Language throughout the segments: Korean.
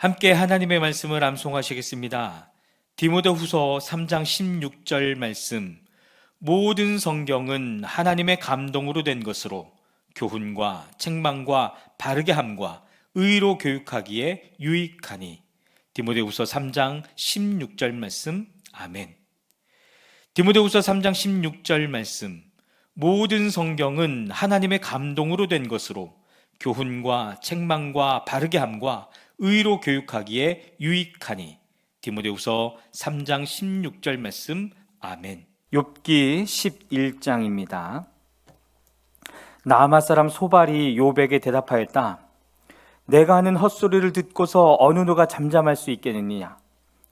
함께 하나님의 말씀을 암송하시겠습니다. 디모데후서 3장 16절 말씀. 모든 성경은 하나님의 감동으로 된 것으로 교훈과 책망과 바르게 함과 의로 교육하기에 유익하니. 디모데후서 3장 16절 말씀. 아멘. 디모데후서 3장 16절 말씀. 모든 성경은 하나님의 감동으로 된 것으로 교훈과 책망과 바르게 함과 의로 교육하기에 유익하니. 디모데후서 3장 16절 말씀. 아멘. 욥기 11장입니다. 나아마 사람 소발이 욥에게 대답하였다. 내가 하는 헛소리를 듣고서 어느 누가 잠잠할 수 있겠느냐?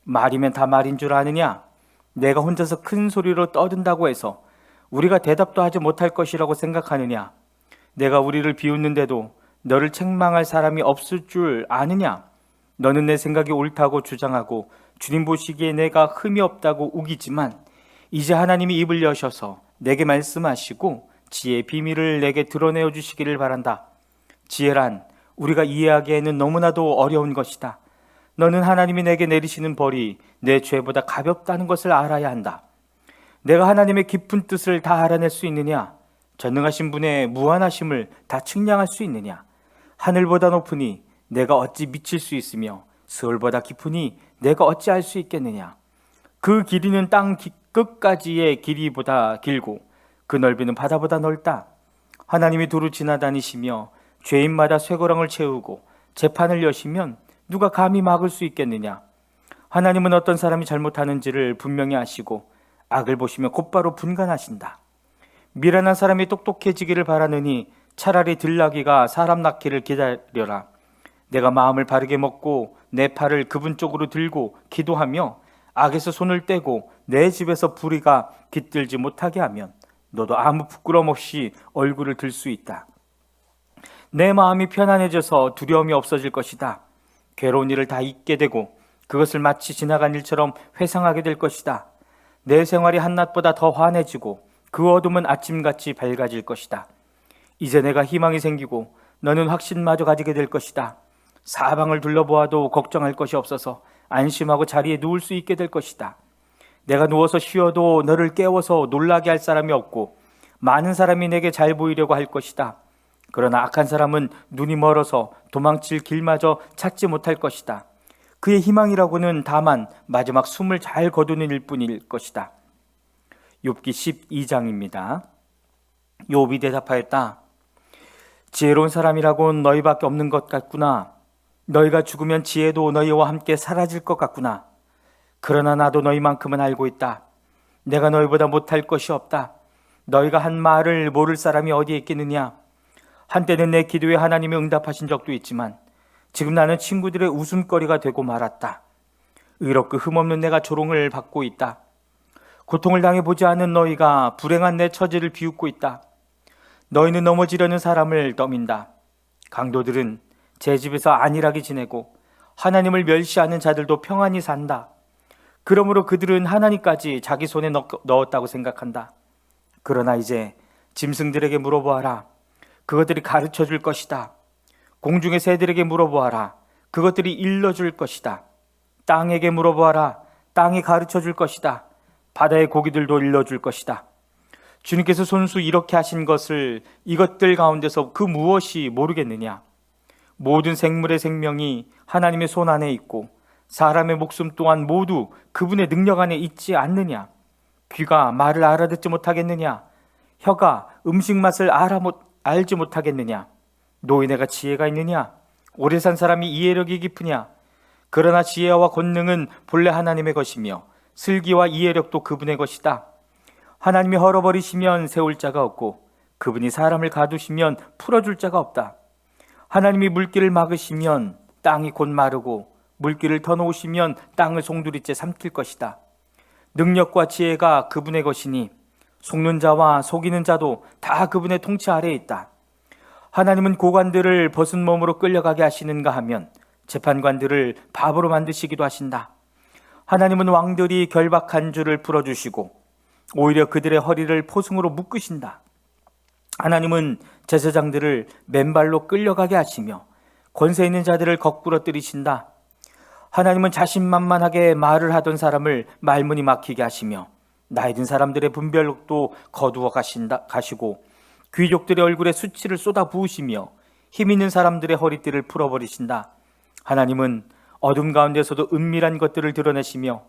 말이면 다 말인 줄 아느냐? 내가 혼자서 큰 소리로 떠든다고 해서 우리가 대답도 하지 못할 것이라고 생각하느냐? 내가 우리를 비웃는데도 너를 책망할 사람이 없을 줄 아느냐? 너는 내 생각이 옳다고 주장하고 주님 보시기에 내가 흠이 없다고 우기지만 이제 하나님이 입을 여셔서 내게 말씀하시고 지혜의 비밀을 내게 드러내어 주시기를 바란다. 지혜란 우리가 이해하기에는 너무나도 어려운 것이다. 너는 하나님이 내게 내리시는 벌이 내 죄보다 가볍다는 것을 알아야 한다. 내가 하나님의 깊은 뜻을 다 알아낼 수 있느냐? 전능하신 분의 무한하심을 다 측량할 수 있느냐? 하늘보다 높으니 내가 어찌 미칠 수 있으며 스월보다 깊으니 내가 어찌 알 수 있겠느냐? 그 길이는 땅 끝까지의 길이보다 길고 그 넓이는 바다보다 넓다. 하나님이 두루 지나다니시며 죄인마다 쇠고랑을 채우고 재판을 여시면 누가 감히 막을 수 있겠느냐? 하나님은 어떤 사람이 잘못하는지를 분명히 아시고 악을 보시며 곧바로 분간하신다. 미련한 사람이 똑똑해지기를 바라느니 차라리 들나귀가 사람 낳기를 기다려라. 내가 마음을 바르게 먹고 내 팔을 그분 쪽으로 들고 기도하며 악에서 손을 떼고 내 집에서 불의가 깃들지 못하게 하면 너도 아무 부끄럼 없이 얼굴을 들 수 있다. 내 마음이 편안해져서 두려움이 없어질 것이다. 괴로운 일을 다 잊게 되고 그것을 마치 지나간 일처럼 회상하게 될 것이다. 내 생활이 한낮보다 더 환해지고 그 어둠은 아침같이 밝아질 것이다. 이제 내가 희망이 생기고 너는 확신마저 가지게 될 것이다. 사방을 둘러보아도 걱정할 것이 없어서 안심하고 자리에 누울 수 있게 될 것이다. 내가 누워서 쉬어도 너를 깨워서 놀라게 할 사람이 없고 많은 사람이 내게 잘 보이려고 할 것이다. 그러나 악한 사람은 눈이 멀어서 도망칠 길마저 찾지 못할 것이다. 그의 희망이라고는 다만 마지막 숨을 잘 거두는 일뿐일 것이다. 욥기 12장입니다. 욥이 대답하였다. 지혜로운 사람이라고는 너희밖에 없는 것 같구나. 너희가 죽으면 지혜도 너희와 함께 사라질 것 같구나. 그러나 나도 너희만큼은 알고 있다. 내가 너희보다 못할 것이 없다. 너희가 한 말을 모를 사람이 어디에 있겠느냐. 한때는 내 기도에 하나님이 응답하신 적도 있지만 지금 나는 친구들의 웃음거리가 되고 말았다. 의롭고 흠없는 내가 조롱을 받고 있다. 고통을 당해보지 않은 너희가 불행한 내 처지를 비웃고 있다. 너희는 넘어지려는 사람을 떠민다. 강도들은 제 집에서 안일하게 지내고 하나님을 멸시하는 자들도 평안히 산다. 그러므로 그들은 하나님까지 자기 손에 넣었다고 생각한다. 그러나 이제 짐승들에게 물어보아라. 그것들이 가르쳐 줄 것이다. 공중의 새들에게 물어보아라. 그것들이 일러줄 것이다. 땅에게 물어보아라. 땅이 가르쳐 줄 것이다. 바다의 고기들도 일러줄 것이다. 주님께서 손수 이렇게 하신 것을 이것들 가운데서 그 무엇이 모르겠느냐? 모든 생물의 생명이 하나님의 손 안에 있고 사람의 목숨 또한 모두 그분의 능력 안에 있지 않느냐? 귀가 말을 알아듣지 못하겠느냐? 혀가 음식 맛을 알지 못하겠느냐? 노인네가 지혜가 있느냐? 오래 산 사람이 이해력이 깊으냐? 그러나 지혜와 권능은 본래 하나님의 것이며 슬기와 이해력도 그분의 것이다. 하나님이 헐어버리시면 세울 자가 없고 그분이 사람을 가두시면 풀어줄 자가 없다. 하나님이 물길을 막으시면 땅이 곧 마르고 물길을 터놓으시면 땅을 송두리째 삼킬 것이다. 능력과 지혜가 그분의 것이니 속는 자와 속이는 자도 다 그분의 통치 아래에 있다. 하나님은 고관들을 벗은 몸으로 끌려가게 하시는가 하면 재판관들을 바보로 만드시기도 하신다. 하나님은 왕들이 결박한 줄을 풀어주시고 오히려 그들의 허리를 포승으로 묶으신다. 하나님은 제사장들을 맨발로 끌려가게 하시며 권세 있는 자들을 거꾸로 때리신다. 하나님은 자신만만하게 말을 하던 사람을 말문이 막히게 하시며 나이 든 사람들의 분별력도 거두어 가시고 귀족들의 얼굴에 수치를 쏟아 부으시며 힘 있는 사람들의 허리띠를 풀어버리신다. 하나님은 어둠 가운데서도 은밀한 것들을 드러내시며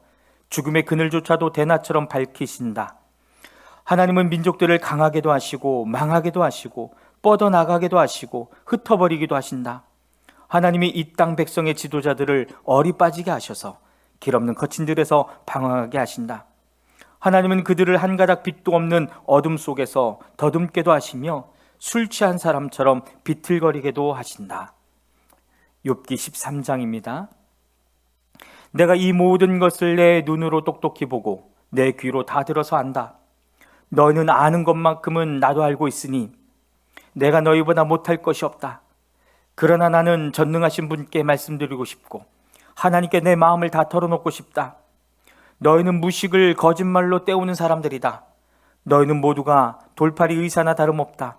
죽음의 그늘조차도 대낮처럼 밝히신다. 하나님은 민족들을 강하게도 하시고 망하게도 하시고 뻗어나가게도 하시고 흩어버리기도 하신다. 하나님이 이 땅 백성의 지도자들을 어리 빠지게 하셔서 길없는 거친 들에서 방황하게 하신다. 하나님은 그들을 한 가닥 빛도 없는 어둠 속에서 더듬게도 하시며 술 취한 사람처럼 비틀거리게도 하신다. 욥기 13장입니다. 내가 이 모든 것을 내 눈으로 똑똑히 보고 내 귀로 다 들어서 안다. 너희는 아는 것만큼은 나도 알고 있으니 내가 너희보다 못할 것이 없다. 그러나 나는 전능하신 분께 말씀드리고 싶고 하나님께 내 마음을 다 털어놓고 싶다. 너희는 무식을 거짓말로 때우는 사람들이다. 너희는 모두가 돌팔이 의사나 다름없다.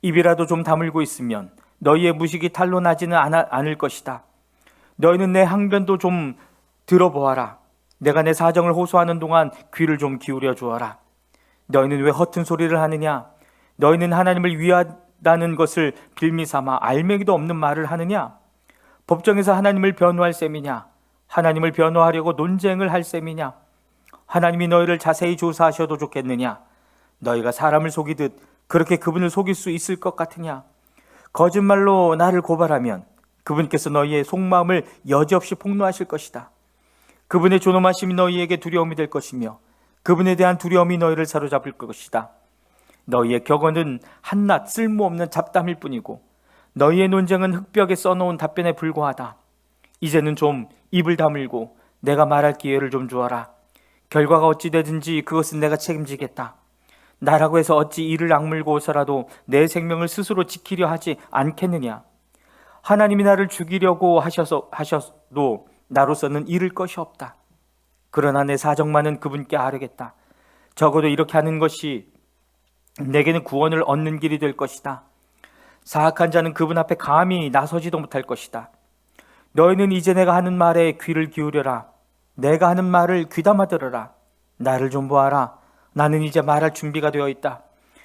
입이라도 좀 다물고 있으면 너희의 무식이 탄로 나지는 않을 것이다. 너희는 내 항변도 좀 들어보아라. 내가 내 사정을 호소하는 동안 귀를 좀 기울여 주어라. 너희는 왜 허튼 소리를 하느냐? 너희는 하나님을 위하다는 것을 빌미삼아 알맹이도 없는 말을 하느냐? 법정에서 하나님을 변호할 셈이냐? 하나님을 변호하려고 논쟁을 할 셈이냐? 하나님이 너희를 자세히 조사하셔도 좋겠느냐? 너희가 사람을 속이듯 그렇게 그분을 속일 수 있을 것 같으냐? 거짓말로 나를 고발하면 그분께서 너희의 속마음을 여지없이 폭로하실 것이다. 그분의 존엄하심이 너희에게 두려움이 될 것이며 그분에 대한 두려움이 너희를 사로잡을 것이다. 너희의 격언은 한낱 쓸모없는 잡담일 뿐이고 너희의 논쟁은 흙벽에 써놓은 답변에 불과하다. 이제는 좀 입을 다물고 내가 말할 기회를 좀 주어라. 결과가 어찌 되든지 그것은 내가 책임지겠다. 나라고 해서 어찌 이를 악물고 오서라도 내 생명을 스스로 지키려 하지 않겠느냐. 하나님이 나를 죽이려고 하셔도 나로서는 잃을 것이 없다. 그러나 내 사정만은 그분께 아뢰겠다. 적어도 이렇게 하는 것이 내게는 구원을 얻는 길이 될 것이다. 사악한 자는 그분 앞에 감히 나서지도 못할 것이다. 너희는 이제 내가 하는 말에 귀를 기울여라. 내가 하는 말을 귀담아 들어라. 나를 좀 보아라. 나는 이제 말할 준비가 되어 있다.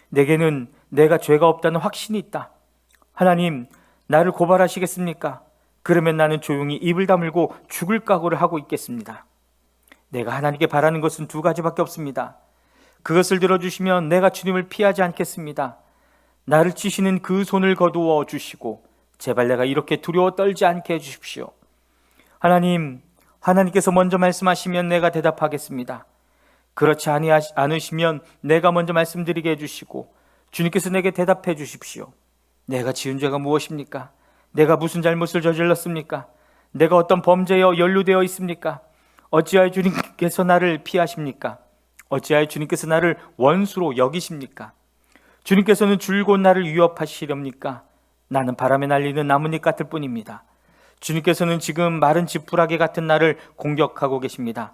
내게는 내가 죄가 없다는 확신이 있다. 하나님, 나를 고발하시겠습니까? 그러면 나는 조용히 입을 다물고 죽을 각오를 하고 있겠습니다. 내가 하나님께 바라는 것은 두 가지밖에 없습니다. 그것을 들어주시면 내가 주님을 피하지 않겠습니다. 나를 치시는 그 손을 거두어 주시고 제발 내가 이렇게 두려워 떨지 않게 해주십시오. 하나님, 하나님께서 먼저 말씀하시면 내가 대답하겠습니다. 그렇지 않으시면 내가 먼저 말씀드리게 해주시고 주님께서 내게 대답해 주십시오. 내가 지은 죄가 무엇입니까? 내가 무슨 잘못을 저질렀습니까? 내가 어떤 범죄에 연루되어 있습니까? 어찌하여 주님께서 나를 피하십니까? 어찌하여 주님께서 나를 원수로 여기십니까? 주님께서는 줄곧 나를 위협하시렵니까? 나는 바람에 날리는 나뭇잎 같을 뿐입니다. 주님께서는 지금 마른 지푸라기 같은 나를 공격하고 계십니다.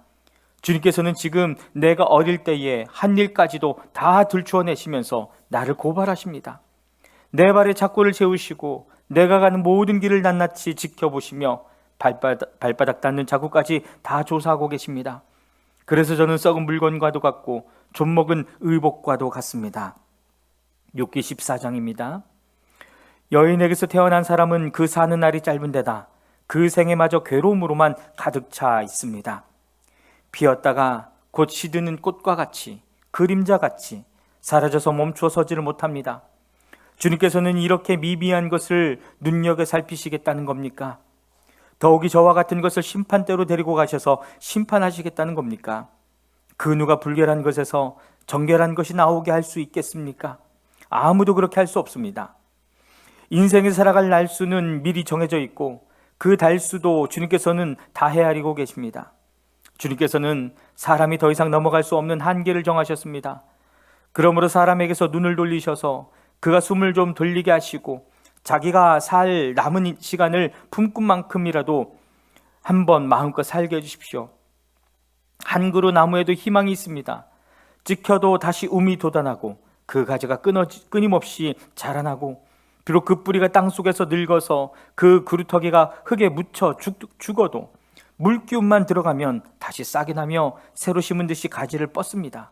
주님께서는 지금 내가 어릴 때에 한 일까지도 다 들추어내시면서 나를 고발하십니다. 내 발에 착고를 채우시고 내가 가는 모든 길을 낱낱이 지켜보시며 발바닥 닿는 자국까지 다 조사하고 계십니다. 그래서 저는 썩은 물건과도 같고 좀먹은 의복과도 같습니다. 욥기 14장입니다. 여인에게서 태어난 사람은 그 사는 날이 짧은 데다 그 생애마저 괴로움으로만 가득 차 있습니다. 피었다가 곧 시드는 꽃과 같이 그림자같이 사라져서 멈추어 서지를 못합니다. 주님께서는 이렇게 미비한 것을 눈여겨 살피시겠다는 겁니까? 더욱이 저와 같은 것을 심판대로 데리고 가셔서 심판하시겠다는 겁니까? 그 누가 불결한 것에서 정결한 것이 나오게 할 수 있겠습니까? 아무도 그렇게 할 수 없습니다. 인생을 살아갈 날수는 미리 정해져 있고 그 달수도 주님께서는 다 헤아리고 계십니다. 주님께서는 사람이 더 이상 넘어갈 수 없는 한계를 정하셨습니다. 그러므로 사람에게서 눈을 돌리셔서 그가 숨을 좀 돌리게 하시고 자기가 살 남은 시간을 품꾼만큼이라도 한번 마음껏 살게 해주십시오. 한 그루 나무에도 희망이 있습니다. 찍혀도 다시 움이 돋아나고 그 가지가 끊임없이 자라나고 비록 그 뿌리가 땅속에서 늙어서 그 그루터기가 흙에 묻혀 죽어도 물기운만 들어가면 다시 싹이 나며 새로 심은 듯이 가지를 뻗습니다.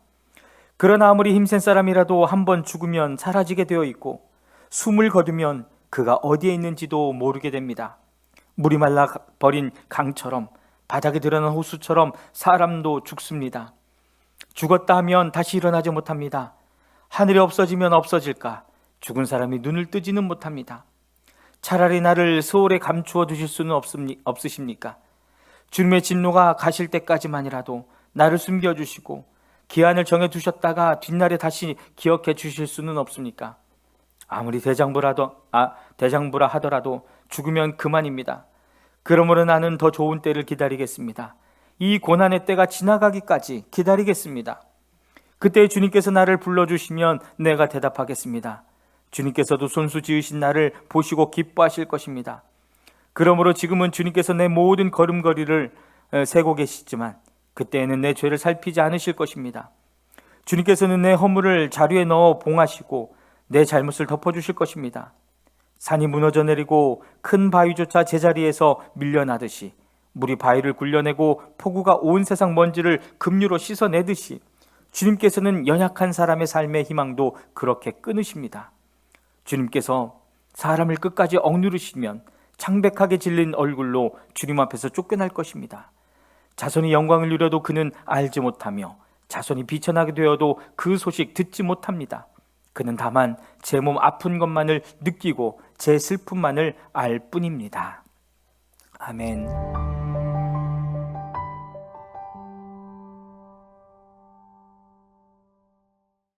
그러나 아무리 힘센 사람이라도 한번 죽으면 사라지게 되어 있고 숨을 거두면 그가 어디에 있는지도 모르게 됩니다. 물이 말라 버린 강처럼 바닥에 드러난 호수처럼 사람도 죽습니다. 죽었다 하면 다시 일어나지 못합니다. 하늘이 없어지면 없어질까? 죽은 사람이 눈을 뜨지는 못합니다. 차라리 나를 소홀에 감추어 두실 수는 없으십니까? 주님의 진노가 가실 때까지만이라도 나를 숨겨주시고 기한을 정해두셨다가 뒷날에 다시 기억해 주실 수는 없습니까? 아무리 대장부라 하더라도 죽으면 그만입니다. 그러므로 나는 더 좋은 때를 기다리겠습니다. 이 고난의 때가 지나가기까지 기다리겠습니다. 그때 주님께서 나를 불러주시면 내가 대답하겠습니다. 주님께서도 손수 지으신 나를 보시고 기뻐하실 것입니다. 그러므로 지금은 주님께서 내 모든 걸음걸이를 세고 계시지만 그때에는 내 죄를 살피지 않으실 것입니다. 주님께서는 내 허물을 자루에 넣어 봉하시고 내 잘못을 덮어주실 것입니다. 산이 무너져 내리고 큰 바위조차 제자리에서 밀려나듯이 물이 바위를 굴려내고 폭우가 온 세상 먼지를 급류로 씻어내듯이 주님께서는 연약한 사람의 삶의 희망도 그렇게 끊으십니다. 주님께서 사람을 끝까지 억누르시면 창백하게 질린 얼굴로 주님 앞에서 쫓겨날 것입니다. 자손이 영광을 누려도 그는 알지 못하며 자손이 비천하게 되어도 그 소식 듣지 못합니다. 그는 다만 제 몸 아픈 것만을 느끼고 제 슬픔만을 알 뿐입니다. 아멘.